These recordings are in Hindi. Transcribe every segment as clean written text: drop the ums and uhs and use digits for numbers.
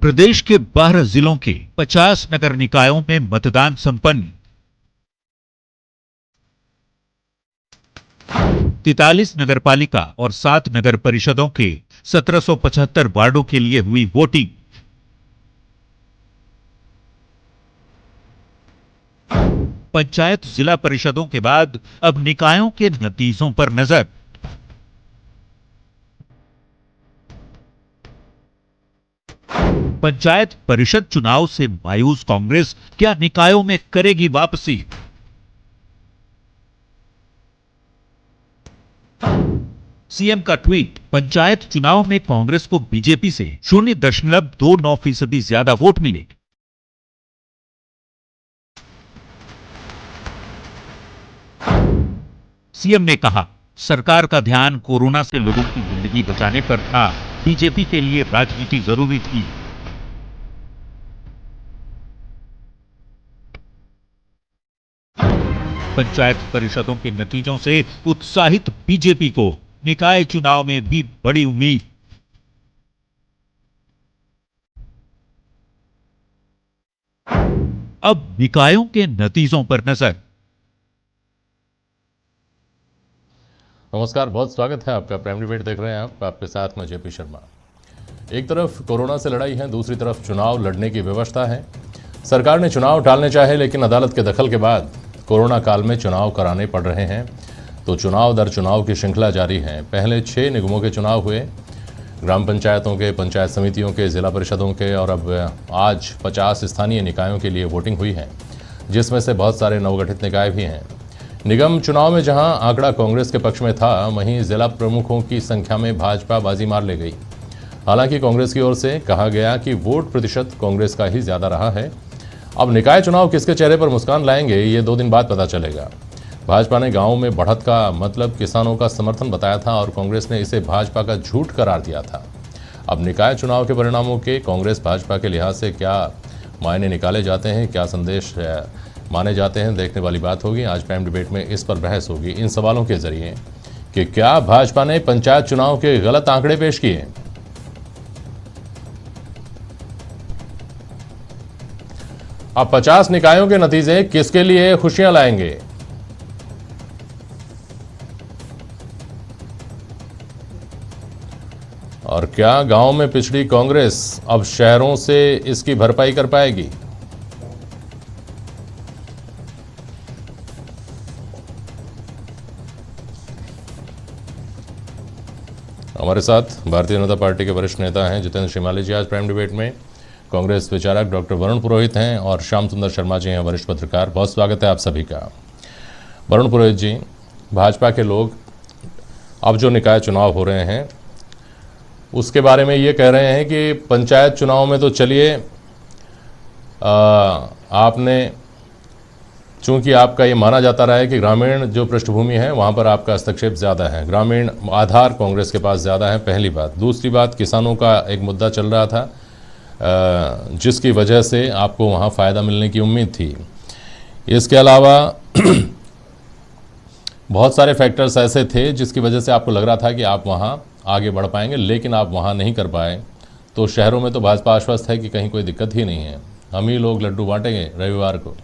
प्रदेश के 12 जिलों के 50 नगर निकायों में मतदान संपन्न। 43 नगरपालिका और 7 नगर परिषदों के 1775 वार्डों के लिए हुई वोटिंग। पंचायत जिला परिषदों के बाद अब निकायों के नतीजों पर नजर। पंचायत परिषद चुनाव से मायूस कांग्रेस क्या निकायों में करेगी वापसी? सीएम का ट्वीट, पंचायत चुनाव में कांग्रेस को बीजेपी से 0.29% ज्यादा वोट मिले। सीएम ने कहा, सरकार का ध्यान कोरोना से लोगों की जिंदगी बचाने पर था, बीजेपी के लिए राजनीति जरूरी थी। पंचायत परिषदों के नतीजों से उत्साहित बीजेपी को निकाय चुनाव में भी बड़ी उम्मीद। अब निकायों के नतीजों पर नजर। नमस्कार, बहुत स्वागत है आपका। प्राइम डिबेट देख रहे हैं आप, आपके साथ मैं जेपी शर्मा। एक तरफ कोरोना से लड़ाई है, दूसरी तरफ चुनाव लड़ने की व्यवस्था है। सरकार ने चुनाव टालने चाहे, लेकिन अदालत के दखल के बाद कोरोना काल में चुनाव कराने पड़ रहे हैं। तो चुनाव दर चुनाव की श्रृंखला जारी है। पहले 6 निगमों के चुनाव हुए, ग्राम पंचायतों के, पंचायत समितियों के, जिला परिषदों के, और अब आज 50 स्थानीय निकायों के लिए वोटिंग हुई है, जिसमें से बहुत सारे नवगठित निकाय भी हैं। निगम चुनाव में जहां आंकड़ा कांग्रेस के पक्ष में था, वहीं जिला प्रमुखों की संख्या में भाजपा बाजी मार ले गई। हालांकि कांग्रेस की ओर से कहा गया कि वोट प्रतिशत कांग्रेस का ही ज़्यादा रहा है। अब निकाय चुनाव किसके चेहरे पर मुस्कान लाएंगे, ये 2 दिन बाद पता चलेगा। भाजपा ने गाँव में बढ़त का मतलब किसानों का समर्थन बताया था और कांग्रेस ने इसे भाजपा का झूठ करार दिया था। अब निकाय चुनाव के परिणामों के कांग्रेस भाजपा के लिहाज से क्या मायने निकाले जाते हैं, क्या संदेश माने जाते हैं, देखने वाली बात होगी। आज प्राइम डिबेट में इस पर बहस होगी, इन सवालों के जरिए कि क्या भाजपा ने पंचायत चुनाव के गलत आंकड़े पेश किए, अब 50 निकायों के नतीजे किसके लिए खुशियां लाएंगे, और क्या गांव में पिछड़ी कांग्रेस अब शहरों से इसकी भरपाई कर पाएगी। हमारे साथ भारतीय जनता पार्टी के वरिष्ठ नेता हैं जितेंद्र शिमाली जी आज प्राइम डिबेट में, कांग्रेस विचारक डॉक्टर वरुण पुरोहित हैं और श्याम सुंदर शर्मा जी हैं वरिष्ठ पत्रकार। बहुत स्वागत है आप सभी का। वरुण पुरोहित जी, भाजपा के लोग अब जो निकाय चुनाव हो रहे हैं उसके बारे में ये कह रहे हैं कि पंचायत चुनाव में तो चलिए आपने, चूंकि आपका ये माना जाता रहा है कि ग्रामीण जो पृष्ठभूमि है वहाँ पर आपका हस्तक्षेप ज़्यादा है, ग्रामीण आधार कांग्रेस के पास ज़्यादा है, पहली बात। दूसरी बात, किसानों का एक मुद्दा चल रहा था जिसकी वजह से आपको वहाँ फ़ायदा मिलने की उम्मीद थी। इसके अलावा बहुत सारे फैक्टर्स ऐसे थे जिसकी वजह से आपको लग रहा था कि आप वहाँ आगे बढ़ पाएंगे, लेकिन आप वहाँ नहीं कर पाए। तो शहरों में तो भाजपा आश्वस्त है कि कहीं कोई दिक्कत ही नहीं है, हम ही लोग लड्डू बांटेंगे रविवार को।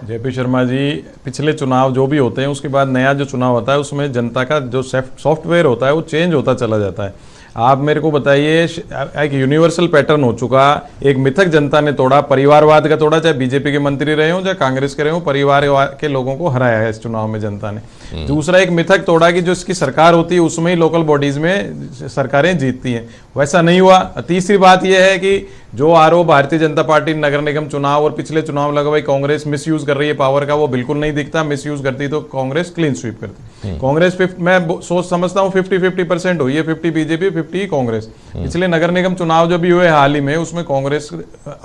जेपी शर्मा जी, पिछले चुनाव जो भी होते हैं उसके बाद नया जो चुनाव होता है उसमें जनता का जो सॉफ्टवेयर होता है वो चेंज होता चला जाता है। आप मेरे को बताइए, एक यूनिवर्सल पैटर्न हो चुका, एक मिथक जनता ने तोड़ा, परिवारवाद का तोड़ा, चाहे बीजेपी के मंत्री रहे हों चाहे कांग्रेस के रहे हों, परिवार के लोगों को हराया है इस चुनाव में जनता ने। दूसरा, एक मिथक तोड़ा कि जो इसकी सरकार होती है उसमें ही लोकल बॉडीज में सरकारें जीतती हैं, वैसा नहीं हुआ। तीसरी बात यह है कि जो आरोप भारतीय जनता पार्टी नगर निगम चुनाव और पिछले चुनाव लगा भाई कांग्रेस मिसयूज कर रही है पावर का, वो बिल्कुल नहीं दिखता। मिसयूज करती तो कांग्रेस क्लीन स्वीप करती। कांग्रेस मैं सोच समझता हूँ 50-50% हुई है, 50 बीजेपी 50 कांग्रेस। पिछले नगर निगम चुनाव जो भी हुए हाल ही में, उसमें कांग्रेस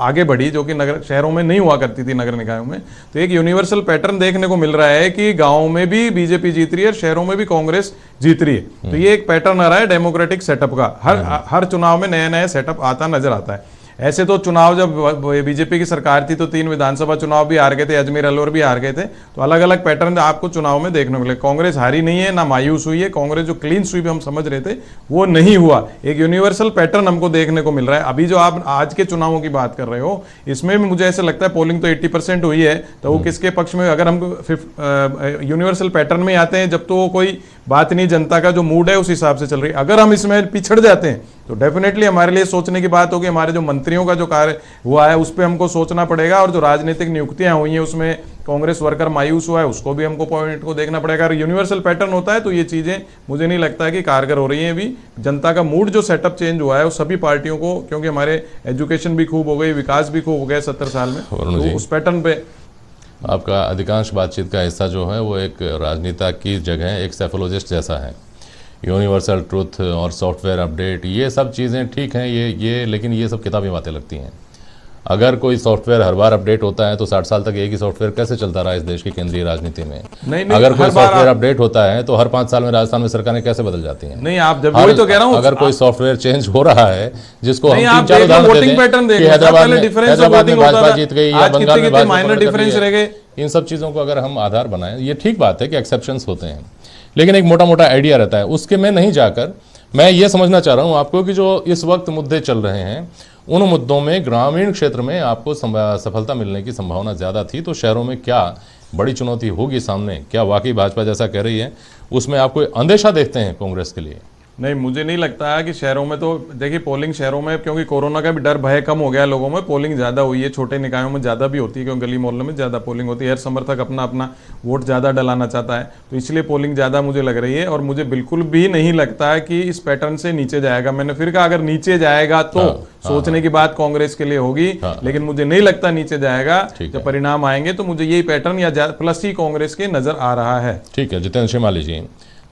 आगे बढ़ी, जो कि नगर शहरों में नहीं हुआ करती थी नगर निकायों में। तो एक यूनिवर्सल पैटर्न देखने को मिल रहा है कि गाँव में भी बीजेपी जीत रही है, शहरों में भी कांग्रेस जीत रही है। तो ये एक पैटर्न आ रहा है डेमोक्रेटिक सेटअप का, हर चुनाव में नया नया सेटअप आता नजर आता है। ऐसे तो चुनाव जब बीजेपी की सरकार थी तो 3 विधानसभा चुनाव भी हार गए थे, अजमेर अलवर भी हार गए थे, तो अलग अलग पैटर्न आपको चुनाव में देखने को मिले। कांग्रेस हारी नहीं है, ना मायूस हुई है। कांग्रेस जो क्लीन स्वीप हम समझ रहे थे वो नहीं हुआ, एक यूनिवर्सल पैटर्न हमको देखने को मिल रहा है। अभी जो आप आज के चुनावों की बात कर रहे हो, इसमें भी मुझे ऐसा लगता है पोलिंग तो 80% हुई है, तो वो किसके पक्ष में, अगर हम यूनिवर्सल पैटर्न में आते हैं, जब तो वो कोई बात नहीं, जनता का जो मूड है उस हिसाब से चल रही है। अगर हम इसमें पिछड़ जाते हैं तो डेफिनेटली हमारे लिए सोचने की बात होगी। हमारे जो मंत्रियों का जो कार्य हुआ है उस पर हमको सोचना पड़ेगा, और जो राजनीतिक नियुक्तियां हुई हैं उसमें कांग्रेस वर्कर मायूस हुआ है, उसको भी हमको पॉइंट को देखना पड़ेगा। अगर यूनिवर्सल पैटर्न होता है तो ये चीजें मुझे नहीं लगता है कि कारगर हो रही हैं। अभी जनता का मूड जो सेटअप चेंज हुआ है वो सभी पार्टियों को, क्योंकि हमारे एजुकेशन भी खूब हो गई, विकास भी खूब हो गया 70 साल में, तो उस पैटर्न पे आपका अधिकांश बातचीत का हिस्सा जो है वो एक राजनेता की जगह एक सेफोलॉजिस्ट जैसा है। यूनिवर्सल ट्रुथ और सॉफ्टवेयर अपडेट, ये सब चीज़ें ठीक हैं, ये लेकिन ये सब किताबी बातें लगती हैं। अगर कोई सॉफ्टवेयर हर बार अपडेट होता है तो 60 साल तक एक ही सॉफ्टवेयर कैसे चलता रहा इस देश की केंद्रीय राजनीति में? नहीं, अगर कोई सॉफ्टवेयर अपडेट होता है तो हर 5 साल में राजस्थान में सरकारें कैसे बदल जाती हैं? नहीं, आप जब वही तो कह रहा हूं, अगर कोई सॉफ्टवेयर चेंज हो रहा है जिसको हम 3-4 वोटिंग उदाहरण पैटर्न देते हैं कि हैदराबाद में भाजपा जीत गई या बंगाल में भाजपा डिफरेंस रह गए, इन सब चीज़ों को अगर हम आधार बनाएं, ये ठीक बात है कि एक्सेप्शंस होते हैं, लेकिन एक मोटा मोटा आइडिया रहता है, उसके में नहीं जाकर मैं ये समझना चाह रहा हूं आपको कि जो इस वक्त मुद्दे चल रहे हैं उन मुद्दों में ग्रामीण क्षेत्र में आपको सफलता मिलने की संभावना ज़्यादा थी, तो शहरों में क्या बड़ी चुनौती होगी सामने? क्या वाकई भाजपा जैसा कह रही है उसमें आप कोई अंदेशा देखते हैं कांग्रेस के लिए? नहीं, मुझे नहीं लगता है कि शहरों में, तो देखिए पोलिंग शहरों में, क्योंकि कोरोना का भी डर भय कम हो गया है लोगों में, पोलिंग ज़्यादा हुई है। छोटे निकायों में ज़्यादा भी होती है क्योंकि गली मोहल्लों में ज़्यादा पोलिंग होती है, हर समर्थक अपना अपना वोट ज़्यादा डलाना चाहता है, तो इसलिए पोलिंग ज़्यादा मुझे लग रही है। और मुझे बिल्कुल भी नहीं लगता है कि इस पैटर्न से नीचे जाएगा। मैंने फिर कहा अगर नीचे जाएगा तो सोचने की बात कांग्रेस के लिए होगी, लेकिन मुझे नहीं लगता नीचे जाएगा। जब परिणाम आएंगे तो मुझे यही पैटर्न या प्लस ही कांग्रेस के नजर आ रहा है। ठीक है, जितेंद्र शिमाली जी,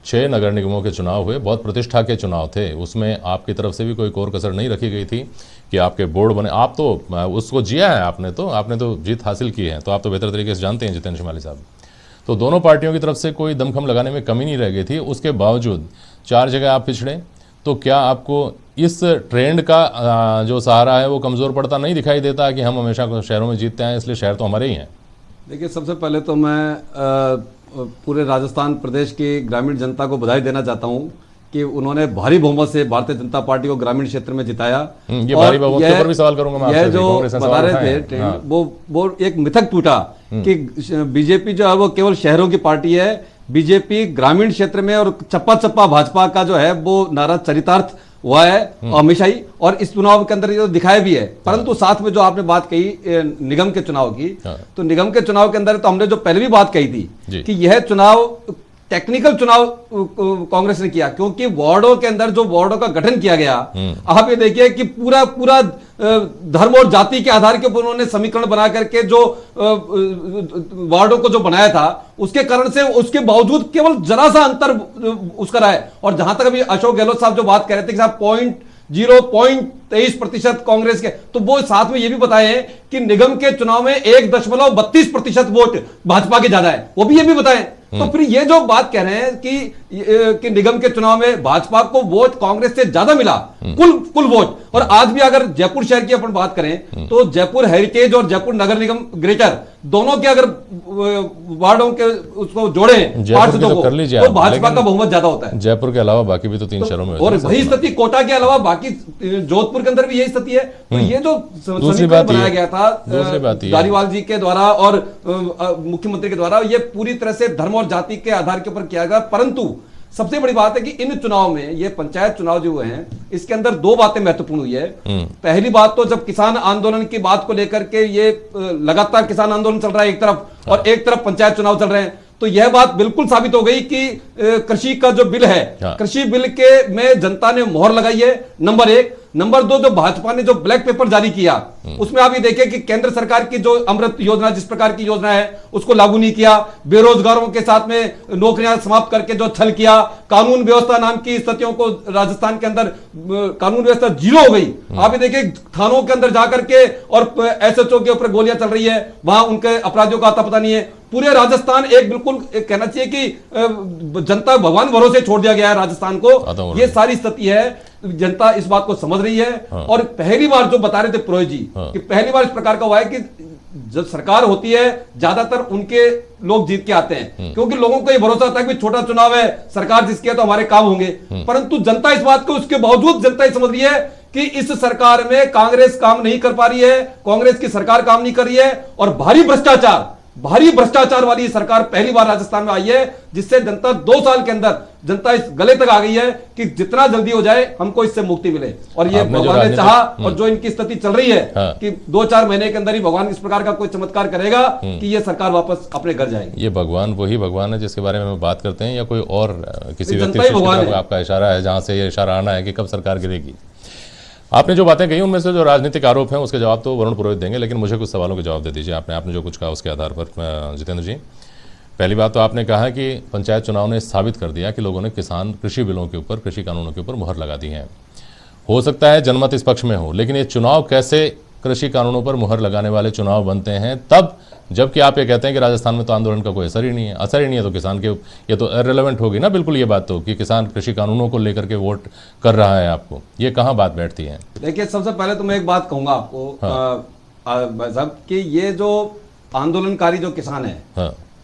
6 नगर निगमों के चुनाव हुए, बहुत प्रतिष्ठा के चुनाव थे, उसमें आपकी तरफ से भी कोई कोर कसर नहीं रखी गई थी कि आपके बोर्ड बने। आप तो उसको जिया है, आपने तो जीत हासिल की है, तो आप तो बेहतर तरीके से जानते हैं जितेंद्र शिमाली साहब। तो दोनों पार्टियों की तरफ से कोई दमखम लगाने में कमी नहीं रह गई थी, उसके बावजूद 4 जगह आप पिछड़े। तो क्या आपको इस ट्रेंड का जो सहारा है वो कमज़ोर पड़ता नहीं दिखाई देता कि हम हमेशा शहरों में जीतते हैं इसलिए शहर तो हमारे ही हैं? देखिए, सबसे पहले तो मैं पूरे राजस्थान प्रदेश की ग्रामीण जनता को बधाई देना चाहता हूं कि उन्होंने भारी बहुमत से भारतीय जनता पार्टी को ग्रामीण क्षेत्र में जिताया। ये भारी बहुमत के ऊपर भी सवाल करूंगा मैं आपसे। यह जो बता रहे थे वो एक मिथक टूटा कि बीजेपी जो है वो केवल शहरों की पार्टी है। बीजेपी ग्रामीण क्षेत्र में और चप्पा चप्पा भाजपा का जो है वो नारा चरितार्थ हुआ है हमेशा ही, और इस चुनाव के अंदर ये तो दिखाया भी है। परंतु साथ में जो आपने बात कही निगम के चुनाव की, तो निगम के चुनाव के अंदर तो हमने जो पहले भी बात कही थी कि यह चुनाव टेक्निकल चुनाव कांग्रेस ने किया, क्योंकि वार्डों के अंदर जो वार्डों का गठन किया गया, आप ये देखिए कि पूरा धर्म और जाति के आधार के ऊपर उन्होंने समीकरण बना करके जो वार्डों को जो बनाया था, उसके कारण से उसके बावजूद केवल जरा सा अंतर उसका रहा है। और जहां तक अभी अशोक गहलोत साहब जो बात कर रहे थे कि साहब 0.23% कांग्रेस के, तो वो साथ में ये भी बताए हैं कि निगम के चुनाव में 1.32% वोट भाजपा के ज्यादा है, वो भी ये भी बताएं। तो फिर ये जो बात कह रहे हैं कि निगम के चुनाव में भाजपा को वोट कांग्रेस से ज्यादा मिला, कुल वोट। और आज भी अगर जयपुर शहर की अपन बात करें तो जयपुर हेरिटेज और जयपुर नगर निगम ग्रेटर दोनों के अगर वार्डों के उसको जोड़े तो भाजपा का बहुमत ज्यादा होता है। जयपुर के अलावा बाकी भी तो 3 शहरों में, और वही स्थिति कोटा के अलावा बाकी जोधपुर के अंदर भी यही स्थिति है। तो ये जो समीकरण बनाया गया था धारीवाल जी के द्वारा और मुख्यमंत्री के द्वारा, ये पूरी तरह से धर्म और जाति के आधार के ऊपर किया गया। परंतु सबसे बड़ी बात है कि इन चुनाव में, ये पंचायत चुनाव जो हुए हैं, इसके अंदर 2 बातें महत्वपूर्ण हुई है। पहली बात तो जब किसान आंदोलन की बात को लेकर के ये लगातार किसान आंदोलन चल रहा है एक तरफ, और एक तरफ पंचायत चुनाव चल रहे हैं, तो यह बात बिल्कुल साबित हो गई कि कृषि का जो बिल है, कृषि बिल के में जनता ने मोहर लगाई है, नंबर 1। नंबर 2, जो भाजपा ने जो ब्लैक पेपर जारी किया, उसमें आप ये देखिए कि केंद्र सरकार की जो अमृत योजना, जिस प्रकार की योजना है, उसको लागू नहीं किया। बेरोजगारों के साथ में नौकरियां समाप्त करके जो छल किया, कानून व्यवस्था नाम की स्थितियों को राजस्थान के अंदर कानून व्यवस्था 0 हो गई। आप ये देखिए थानों के अंदर जाकर के और एसएचओ के ऊपर गोलियां चल रही है, वहां उनके अपराधियों का आता पता नहीं है। पूरे राजस्थान एक बिल्कुल कहना चाहिए कि जनता भगवान भरोसे छोड़ दिया गया है राजस्थान को। ये सारी स्थिति है। जनता इस बात को समझ रही है। और पहली बार जो बता रहे थे पुरोहित जी कि पहली बार इस प्रकार का हुआ है कि जब सरकार होती है ज्यादातर उनके लोग जीत के आते हैं, क्योंकि लोगों को ये भरोसा होता है कि छोटा चुनाव है, सरकार जिसकी है तो हमारे काम होंगे। परंतु जनता इस बात को, उसके बावजूद जनता ये समझ रही है कि इस सरकार में कांग्रेस काम नहीं कर पा रही है, कांग्रेस की सरकार काम नहीं कर रही है, और भारी भ्रष्टाचार वाली सरकार पहली बार राजस्थान में आई है, जिससे जनता 2 साल के अंदर जनता इस गले तक आ गई है कि जितना जल्दी हो जाए हमको इससे मुक्ति मिले। और ये भगवान ने चाहा, और जो इनकी स्थिति चल रही है कि 2-4 महीने के अंदर ही भगवान इस प्रकार का कोई चमत्कार करेगा कि ये सरकार वापस अपने घर जाएगी। ये भगवान वही भगवान है जिसके बारे में हम बात करते हैं, या कोई और किसी व्यक्ति आपका इशारा है जहां से ये इशारा आना है कि कब सरकार गिरेगी? आपने जो बातें कही उनमें से जो राजनीतिक आरोप हैं उसके जवाब तो वरुण पुरोहित देंगे, लेकिन मुझे कुछ सवालों के जवाब दे दीजिए। आपने जो कुछ कहा उसके आधार पर जितेंद्र जी, पहली बात तो आपने कहा कि पंचायत चुनाव ने साबित कर दिया कि लोगों ने कृषि बिलों के ऊपर, कृषि कानूनों के ऊपर मुहर लगा दी है। हो सकता है जनमत इस पक्ष में हो, लेकिन ये चुनाव कैसे कृषि कानूनों पर मुहर लगाने वाले चुनाव बनते हैं तब, जबकि आप ये कहते हैं कि राजस्थान में तो आंदोलन का कोई असर ही नहीं है तो किसान के, ये तो इररिलेवेंट होगी ना बिल्कुल ये बात तो, कि किसान कृषि कानूनों को लेकर के वोट कर रहा है आपको, ये कहाँ बात बैठती है? देखिए, सबसे पहले तो मैं एक बात कहूंगा आपको साहब कि ये जो आंदोलनकारी जो किसान है,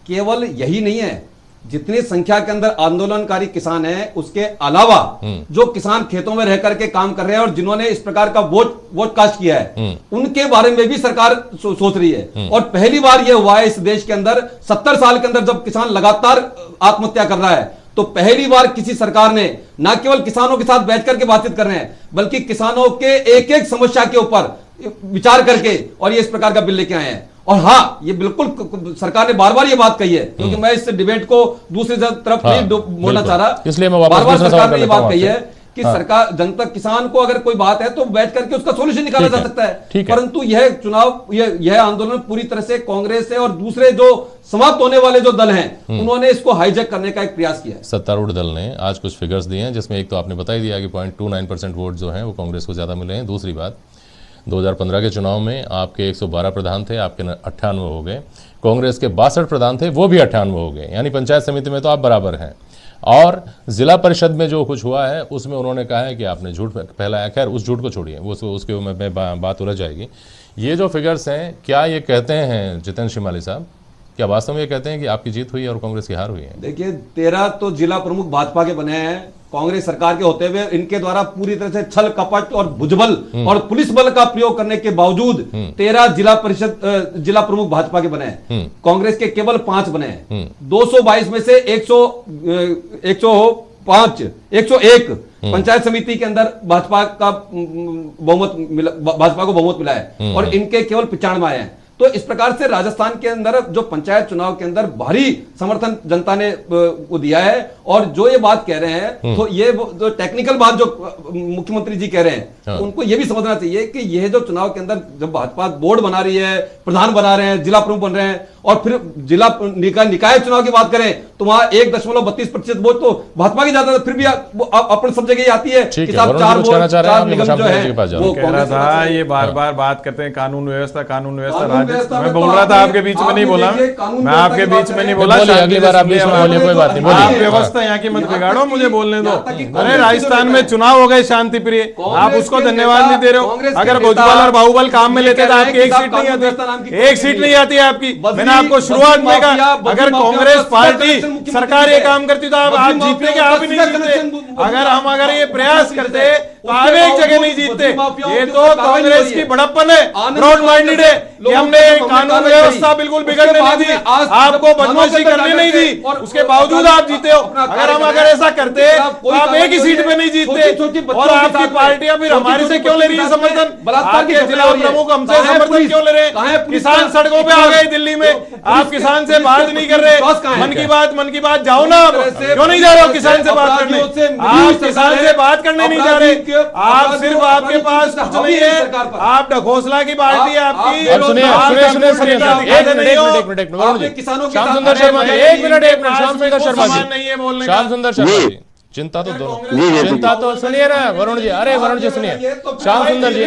केवल यही नहीं है, जितनी संख्या के अंदर आंदोलनकारी किसान हैं उसके अलावा जो किसान खेतों में रह करके काम कर रहे हैं और जिन्होंने इस प्रकार का वोट कास्ट किया है, उनके बारे में भी सरकार सोच रही है। और पहली बार यह हुआ है इस देश के अंदर 70 साल के अंदर जब किसान लगातार आत्महत्या कर रहा है, तो पहली बार किसी सरकार ने न केवल किसानों के साथ बैठ करके बातचीत कर रहे हैं, बल्कि किसानों के एक एक समस्या के ऊपर विचार करके और ये इस प्रकार का बिल लेके आए हैं। और हाँ, ये बिल्कुल सरकार ने बार बार ये बात कही है, क्योंकि मैं इस डिबेट को दूसरी तरफ नहीं मोड़ना चाह रहा, इसलिए मैं बार सरकार ने ये बात कही है कि सरकार जनता किसान को अगर कोई बात है तो बैठ करके उसका सोल्यूशन निकाला जा सकता है। परंतु यह चुनाव, यह आंदोलन पूरी तरह से कांग्रेस है और दूसरे जो समाप्त होने वाले जो दल हैं उन्होंने इसको हाईजैक करने का एक प्रयास किया है। सत्तारूढ़ दल ने आज कुछ फिगर्स दिए हैं, जिसमें एक तो आपने बता ही दिया कि 0.29% वोट जो हैं वो कांग्रेस को ज्यादा मिले हैं। दूसरी बात, 2015 के चुनाव में आपके 112 प्रधान थे, आपके 98 हो गए, कांग्रेस के 62 प्रधान थे, वो भी 98 हो गए, यानी पंचायत समिति में तो आप बराबर हैं। और जिला परिषद में जो कुछ हुआ है उसमें उन्होंने कहा है कि आपने झूठ फैलाया। खैर उस झूठ को छोड़िए, वो उसके में बात उलझ जाएगी। ये जो फिगर्स हैं, क्या ये कहते हैं जितेंद्र शिमाली साहब, क्या वास्तव में ये कहते हैं कि आपकी जीत हुई है और कांग्रेस की हार हुई है? देखिए, 13 तो जिला प्रमुख भाजपा के बने हैं कांग्रेस सरकार के होते हुए, इनके द्वारा पूरी तरह से छल कपट और भुजबल और पुलिस बल का प्रयोग करने के बावजूद 13 जिला प्रमुख भाजपा के बने हैं, कांग्रेस के केवल 5 बने हैं। 222 में से 101 पंचायत समिति के अंदर भाजपा को बहुमत मिला है और इनके केवल 95 आए हैं। तो इस प्रकार से राजस्थान के अंदर जो पंचायत चुनाव के अंदर भारी समर्थन जनता ने को दिया है। और जो ये बात कह रहे हैं, तो ये जो टेक्निकल बात जो मुख्यमंत्री जी कह रहे हैं, उनको ये भी समझना चाहिए कि यह जो चुनाव के अंदर जब भाजपा बोर्ड बना रही है, प्रधान बना रहे हैं, जिला प्रमुख बन रहे हैं, और फिर जिला निकाय चुनाव की बात करें तो वहां 1.32% वोट तो भाजपा की ज्यादा, फिर भी अपन सब जगह आती है कि साहब 4 निगम जो है वो कह रहा था। ये बार बार बात करते हैं कानून व्यवस्था, मैं बोल रहा था, आपके बीच में नहीं बोला, मैं आपके बीच में नहीं बोला। अगली बार आप बीच में बोलिए, कोई बात नहीं, आप व्यवस्था यहाँ की मत बिगाड़ो, मुझे बोलने दो। अरे राजस्थान में चुनाव हो गए शांति प्रिय, आप उसको धन्यवाद नहीं दे रहे हो। अगर भुजबल और बाहुबल काम में लेते तो आपकी एक सीट नहीं आती, एक सीट नहीं आती है आपकी। मैंने आपको शुरुआत में कहा, अगर कांग्रेस पार्टी सरकार ये काम करती तो आप जीतने के आप ही नहीं जीतते। अगर ये प्रयास करते तो आप एक जगह नहीं जीतते। ये तो कांग्रेस की बड़प्पन है, ब्रॉड माइंडेड है कि हमने कानून व्यवस्था बिल्कुल बिगड़ने नहीं दी, आपको बदमाशी करने नहीं दी, उसके बावजूद आप जीते हो। अगर ऐसा करते तो आप एक ही सीट पे नहीं जीतते। और आपकी पार्टियां फिर हमारे से क्यों ले रही है समर्थन? आपके जिला प्रमुख हमसे समर्थन क्यों ले रहे हैं? किसान सड़कों पे आ गए दिल्ली में, आप किसान से बात नहीं कर रहे। मन की बात जाओ ना, क्यों नहीं जा रहे हो किसान से बात करने? आप किसान से बात करने नहीं जा रहे। आप सिर्फ, आपके पास कुछ नहीं है, आप ढकोसला की पार्टी है आपकी। श्याम सुंदर शर्मा जी, एक मिनट श्याम सुंदर शर्मा जी, श्याम सुंदर शर्मा जी, चिंता तो सुनिए ना वरुण जी। अरे वरुण जी सुनिए, श्याम सुंदर जी,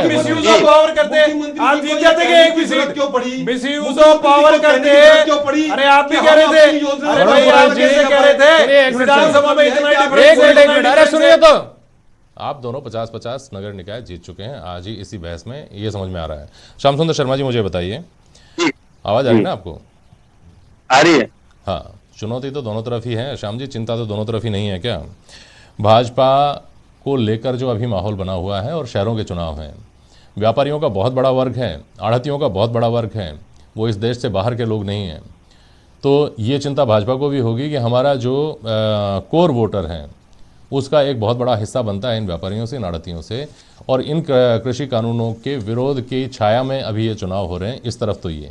मिसयूज ऑफ पावर करते आप जीत जाते हैं एक भी सीट क्यों पड़ी? मिसयूज ऑफ पावर करते क्यों पड़ी? अरे आप भी कह रहे थे, अरे भाई आप कैसे कह रहे थे विधानसभा में इतना डिफरेंस? एक मिनट, अरे सुनिए तो, आप दोनों 50-50 नगर निकाय जीत चुके हैं आज ही इसी बहस में, ये समझ में आ रहा है। श्याम सुंदर शर्मा जी मुझे बताइए, आवाज आ रही है ना आपको? आ रही है। हाँ, चुनौती तो दोनों तरफ ही है श्याम जी, चिंता तो दोनों तरफ ही नहीं है क्या? भाजपा को लेकर जो अभी माहौल बना हुआ है और शहरों के चुनाव हैं, व्यापारियों का बहुत बड़ा वर्ग है, आढ़तियों का बहुत बड़ा वर्ग है, वो इस देश से बाहर के लोग नहीं हैं, तो ये चिंता भाजपा को भी होगी कि हमारा जो कोर वोटर हैं उसका एक बहुत बड़ा हिस्सा बनता है इन व्यापारियों से, इन आढ़तियों से, और इन कृषि कानूनों के विरोध की छाया में अभी ये चुनाव हो रहे हैं। इस तरफ तो ये,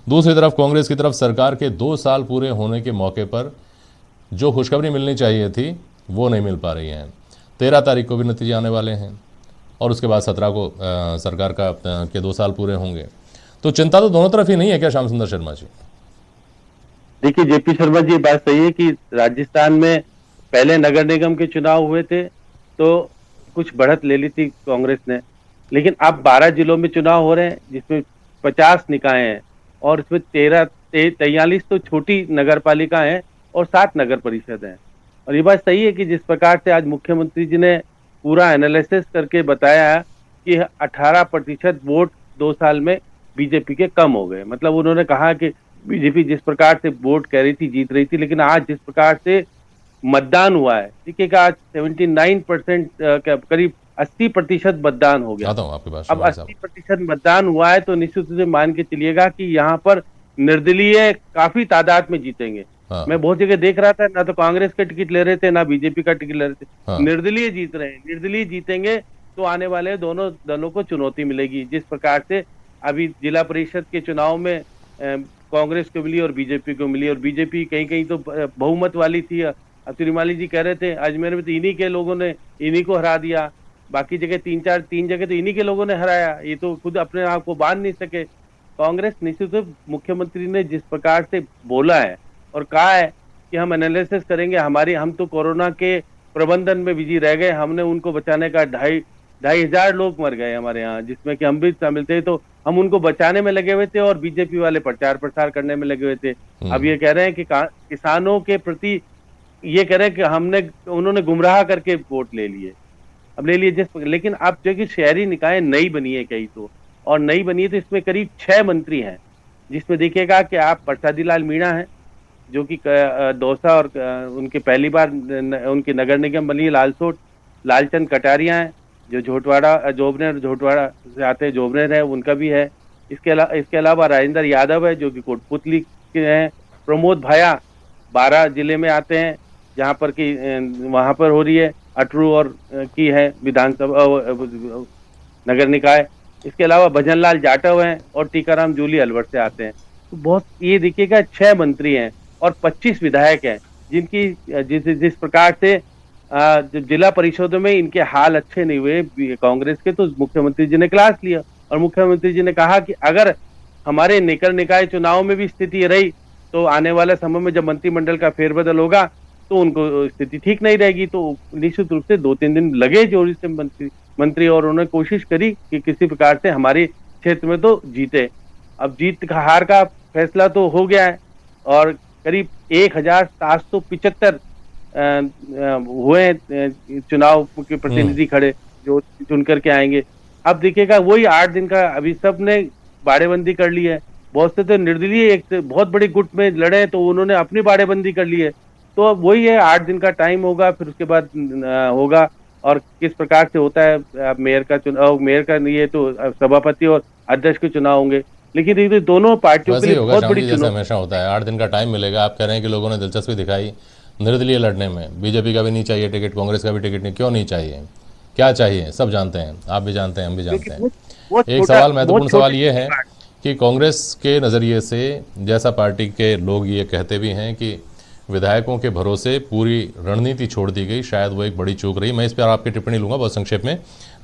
दूसरी तरफ कांग्रेस की तरफ सरकार के 2 साल पूरे होने के मौके पर जो खुशखबरी मिलनी चाहिए थी वो नहीं मिल पा रही है। 13 तारीख को भी नतीजे आने वाले हैं और उसके बाद 17 को सरकार के 2 साल पूरे होंगे, तो चिंता तो दोनों तरफ ही नहीं है क्या श्याम सुंदर शर्मा जी? देखिए जेपी शर्मा जी, बात सही है कि राजस्थान में पहले नगर निगम के चुनाव हुए थे तो कुछ बढ़त ले ली थी कांग्रेस ने, लेकिन अब 12 जिलों में चुनाव हो रहे हैं जिसमें 50 निकाय हैं और इसमें 43 तो छोटी नगर पालिका हैं और 7 नगर परिषद हैं। और ये बात सही है कि जिस प्रकार से आज मुख्यमंत्री जी ने पूरा एनालिसिस करके बताया कि 18% वोट 2 साल में बीजेपी के कम हो गए, मतलब उन्होंने कहा कि बीजेपी जिस प्रकार से वोट कह रही थी जीत रही थी, लेकिन आज जिस प्रकार से मतदान हुआ है, ठीक है, आज 79% करीब 80% मतदान हो गया। आपके पास अब 80% मतदान हुआ है तो निश्चित रूप से मान के चलिएगा कि यहाँ पर निर्दलीय काफी तादाद में जीतेंगे। हाँ। मैं बहुत जगह देख रहा था, ना तो कांग्रेस का टिकट ले रहे थे ना बीजेपी का टिकट ले रहे थे। हाँ। निर्दलीय जीत रहे हैं, निर्दलीय जीतेंगे तो आने वाले दोनों दलों को चुनौती मिलेगी। जिस प्रकार से अभी जिला परिषद के चुनाव में कांग्रेस को मिली और बीजेपी को मिली, और बीजेपी कहीं कहीं तो बहुमत वाली थी। अब तिरुमाली जी कह रहे थे अजमेर में तो इन्हीं के लोगों ने इन्हीं को हरा दिया, बाकी जगह 3 जगह तो इन्हीं के लोगों ने हराया, ये तो खुद अपने आप को बांध नहीं सके। कांग्रेस निश्चित रूप मुख्यमंत्री ने जिस प्रकार से बोला है और कहा है कि हम एनालिसिस करेंगे, हम तो कोरोना के प्रबंधन में बिजी रह गए, हमने उनको बचाने का 2,500 लोग मर गए हमारे यहाँ, जिसमें कि हम भी शामिल थे, तो हम उनको बचाने में लगे हुए थे और बीजेपी वाले प्रचार प्रसार करने में लगे हुए थे। अब ये कह रहे हैं कि किसानों के प्रति ये कह रहे हैं कि उन्होंने गुमराह करके वोट ले लिए, अब ले लिए लेकिन अब जो कि शहरी निकाय नई बनी है कई तो, और नई बनी है तो इसमें करीब 6 मंत्री हैं, जिसमें देखिएगा कि आप प्रसादी लाल मीणा हैं जो कि दौसा और उनके पहली बार उनकी नगर निगम बनी है लालसोट, लालचंद कटारिया हैं जो झोटवाड़ा से आते हैं, जोबनेर है उनका भी है। इसके अलावा राजेंद्र यादव है जो कि कोटपुतली के हैं। प्रमोद भाया 12 जिले में आते हैं जहां पर कि वहां पर हो रही है अटरू और की है विधानसभा नगर निकाय। इसके अलावा भजनलाल जाटव हैं और टीकाराम जूली अलवर से आते हैं। तो बहुत ये देखिएगा 6 मंत्री हैं और 25 विधायक हैं जिनकी जिस प्रकार से जिला परिषदों में इनके हाल अच्छे नहीं हुए कांग्रेस के, तो मुख्यमंत्री जी ने क्लास लिया और मुख्यमंत्री जी ने कहा कि अगर हमारे नगर निकाय चुनाव में भी स्थिति रही तो आने वाले समय में जब मंत्रिमंडल का फेरबदल होगा तो उनको स्थिति ठीक नहीं रहेगी। तो निश्चित रूप से 2-3 दिन लगे जोरी से मंत्री और उन्होंने कोशिश करी कि किसी प्रकार से हमारे क्षेत्र में तो जीते। अब जीत का हार का फैसला तो हो गया है और करीब 1775 हुए चुनाव के प्रतिनिधि खड़े जो चुन करके आएंगे। अब देखिएगा वही 8 दिन का अभी सब ने बाड़ेबंदी कर ली है। बहुत से तो निर्दलीय एक बहुत बड़े गुट में लड़े तो उन्होंने अपनी बाड़ेबंदी कर ली है। तो अब वही है 8 दिन का टाइम होगा, फिर उसके बाद होगा और किस प्रकार से होता है मेयर का चुनाव, मेयर का ये तो सभापति और अध्यक्ष के चुनाव होंगे। लेकिन ये दोनों पार्टियों के लिए बहुत बड़ी चुनौती हमेशा होता है। 8 दिन का टाइम मिलेगा। आप कह रहे हैं कि लोगों ने दिलचस्पी दिखाई निर्दलीय लड़ने में, बीजेपी का भी नहीं चाहिए टिकट, कांग्रेस का भी टिकट नहीं, क्यों नहीं चाहिए, क्या चाहिए, सब जानते हैं, आप भी जानते हैं, हम भी जानते हैं। एक सवाल, महत्वपूर्ण सवाल ये है कि कांग्रेस के नज़रिए से जैसा पार्टी के लोग ये कहते भी हैं कि विधायकों के भरोसे पूरी रणनीति छोड़ दी गई, शायद वो एक बड़ी चूक रही। मैं इस पर आपकी टिप्पणी लूंगा बहुत संक्षेप में,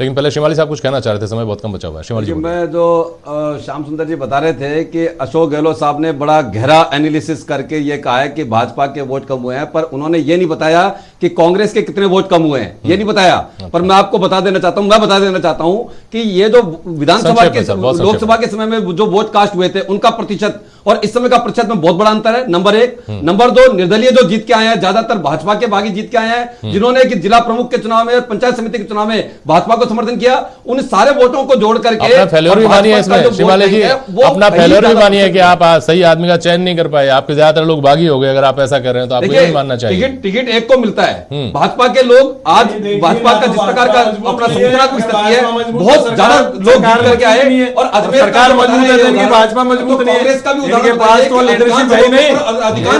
लेकिन पहले शिवाली साहब कुछ कहना चाह रहे थे, समय बहुत कम बचा हुआ है। शिवाली जी, मैं जो श्याम सुंदर जी बता रहे थे कि अशोक गहलोत साहब ने बड़ा गहरा एनालिसिस करके ये कहा है कि भाजपा के वोट कम हुए हैं, पर उन्होंने ये नहीं बताया कि कांग्रेस के कितने वोट कम हुए हैं, ये नहीं बताया। पर मैं आपको बता देना चाहता हूं कि ये जो विधानसभा के लोकसभा के समय में जो वोट कास्ट हुए थे उनका प्रतिशत और इस समय का प्रतिशत में बहुत बड़ा अंतर है, नंबर 1। नंबर 2, निर्दलीय जो जीत के आए हैं, ज्यादातर भाजपा के बागी जीत के आए हैं, जिन्होंने कि जिला प्रमुख के चुनाव में, पंचायत समिति के चुनाव में भाजपा को समर्थन किया, उन सारे वोटों को जोड़ करके अपना फेल्योर भी मानिए इसमें शिवाले जी, अपना फेल्योर भी मानिए कि आप सही आदमी का चयन नहीं कर पाए, आपके ज्यादातर लोग बागी हो गए। अगर आप ऐसा कर रहे हैं तो आपको ये मानना चाहिए। टिकट एक को मिलता है, भाजपा के लोग आज भाजपा का जिस प्रकार का अपना संगठनात्मक स्थिति है, बहुत ज्यादा लोग जीत करके आए और सरकार मजबूत है, भाजपा मजबूत नहीं है, कांग्रेस का भी उदाहरण लीडरशिप है नहीं,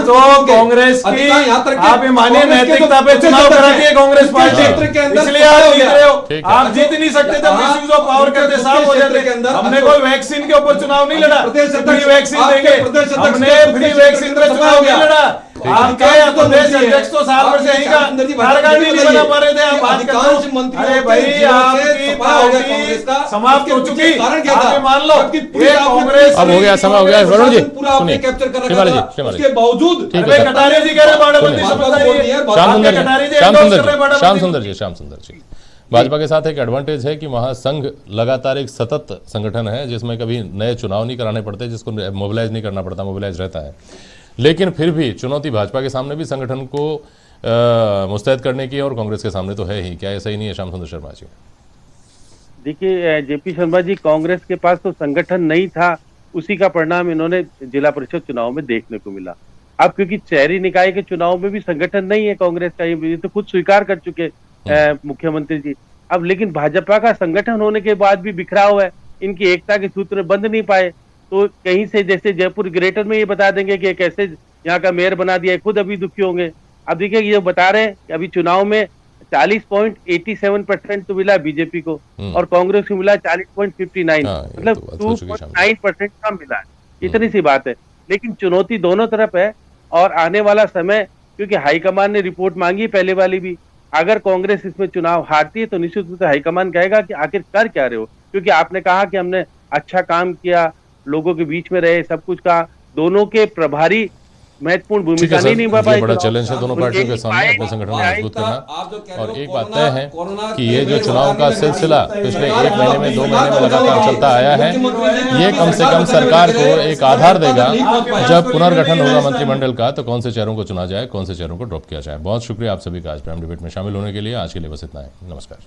तो कांग्रेस की आप ये मानिए नैतिकता पे चुनाव कराती है कांग्रेस पार्टी, इसलिए आप जीत रहे हो। आप जीत नहीं सकते थे, मिसयूज ऑफ पावर करते साफ हो जाते। हमने कोई वैक्सीन के ऊपर चुनाव नहीं लड़ा, फ्री वैक्सीन देंगे, हमने फ्री वैक्सीन पे चुनाव नहीं लड़ा। आपके प्रदेश अध्यक्ष तो साल भर से यही का कार्यकारिणी नहीं बना पा रहे थे, आप बात करते हो। अरे भाई आपकी पार्टी समाप्त हो चुकी, आप मान लो ये कांग्रेस। अब हो गया, समय हो गया। वरुण जी सुनिए, शिवाले जी, उसके बावजूद कटारे जी कह रहे बाड़ाबंदी श्याम सुंदर जी, भाजपा के साथ एक एडवांटेज है कि महासंघ लगातार एक सतत संगठन है जिसमें कभी नए चुनाव नहीं कराने पड़ते, जिसको मोबिलाइज नहीं करना पड़ता, मोबिलाइज रहता है। लेकिन फिर भी चुनौती भाजपा के सामने भी संगठन को मुस्तैद करने की और कांग्रेस के सामने तो है ही। क्या ऐसा ही नहीं है श्याम सुंदर शर्मा जी? देखिए जेपी शर्मा जी, कांग्रेस के पास तो संगठन नहीं था, उसी का परिणाम इन्होंने जिला परिषद चुनाव में देखने को मिला। अब क्योंकि शहरी निकाय के चुनाव में भी संगठन नहीं है कांग्रेस का, ये तो खुद स्वीकार कर चुके मुख्यमंत्री जी। अब लेकिन भाजपा का संगठन होने के बाद भी बिखराव है, इनकी एकता के सूत्र बंध नहीं पाए। तो कहीं से जैसे जयपुर ग्रेटर में ये बता देंगे कि कैसे यहाँ का मेयर बना दिया, खुद अभी दुखी होंगे। अब देखिए ये बता रहे हैं कि अभी चुनाव में 40.87% तो मिला बीजेपी को और कांग्रेस को मिला 40.59, मतलब 2.9% कम मिला। इतनी सी बात है, लेकिन चुनौती दोनों तरफ है। और आने वाला समय, क्योंकि हाईकमान ने रिपोर्ट मांगी पहले वाली भी, अगर कांग्रेस इसमें चुनाव हारती है तो निश्चित रूप से हाईकमान कहेगा कि आखिर कर क्या रहे हो, क्योंकि आपने कहा कि हमने अच्छा काम किया, लोगों के बीच में रहे, सब कुछ कहा, दोनों के प्रभारी महत्वपूर्ण भूमिका नहीं निभा पाए। बड़ा चैलेंज है दोनों पार्टियों के सामने अपने संगठन को मजबूत करना। और एक बात तय है कि ये जो चुनाव का सिलसिला पिछले 1 महीने में 2 महीने में लगातार चलता आया है, ये कम से कम सरकार को एक आधार देगा जब पुनर्गठन होगा मंत्रिमंडल का, तो कौन से चेहरों को चुना जाए, कौन से चेहरों को ड्रॉप किया जाए। बहुत शुक्रिया आप सभी का आज प्राइम डिबेट में शामिल होने के लिए। आज के लिए बस इतना है, नमस्कार।